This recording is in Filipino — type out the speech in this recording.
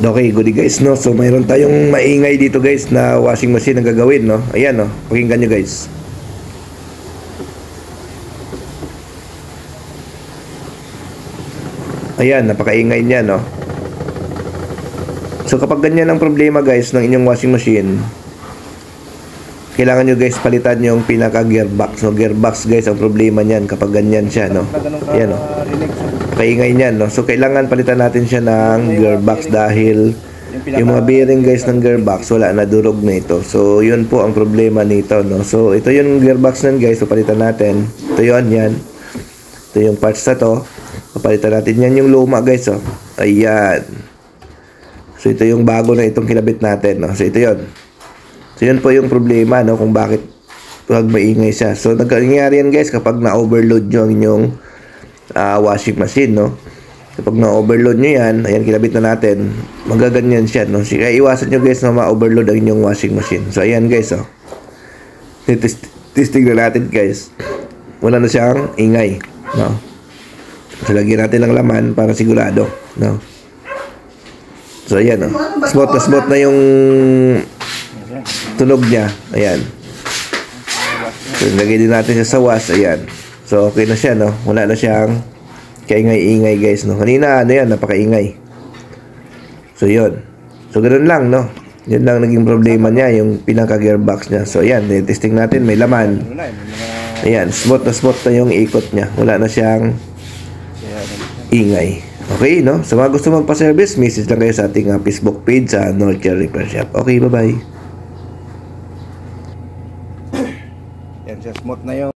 Okay, good guys, no? So, mayroon tayong maingay dito guys na washing machine ang gagawin, no? Ayan, no? Pakinggan nyo guys. Ayan, napakaingay niya, no? So, kapag ganyan ang problema guys ng inyong washing machine, kailangan nyo guys palitan yung pinaka gearbox. So, gearbox guys ang problema niyan kapag ganyan siya, no? Ayan, no? Kaingay niyan, no? So, kailangan palitan natin siya ng gearbox dahil yung mga bearing guys ng gearbox wala na, durog na ito. So, yun po ang problema nito, no? So, ito yung gearbox nan guys. So, palitan natin. Ito yun, yan. Ito yung parts na to. Papalitan natin yan yung luma guys, oh. Ayan. So, ito yung bago na itong kinabit natin, no? So, ito yun. So, yun po yung problema, no? Kung bakit pag maingay siya. So, nangyayari yan guys kapag na-overload nyo ang inyong washing machine, no? Kapag na-overload nyo yan, ayan, kinabit na natin, magaganyan siya, no? So, kaya iwasan nyo guys na ma-overload ang inyong washing machine. So, ayan guys, oh. Testing na natin guys. Wala na siyang ingay, no? So, lagyan natin ng laman para sigurado, no? So, ayan, oh. Smooth na yung tunog niya. Ayan. So, lagay din natin siya sa wash. Ayan. So, okay na siya, no? Wala na siyang kaingay-ingay, guys, no? Kanina, ano yan, napakaingay. So, yun. So, ganoon lang, no? Yun lang naging problema niya, yung pinaka-gearbox niya. So, ayan, testing natin, may laman. Ayan, smooth na yung ikot niya. Wala na siyang ingay. Okay, no? So, mga gusto magpa-service, message lang kayo sa ating Facebook page sa Northshire Repair Shop. Okay, bye-bye. Yan siya, smooth na yung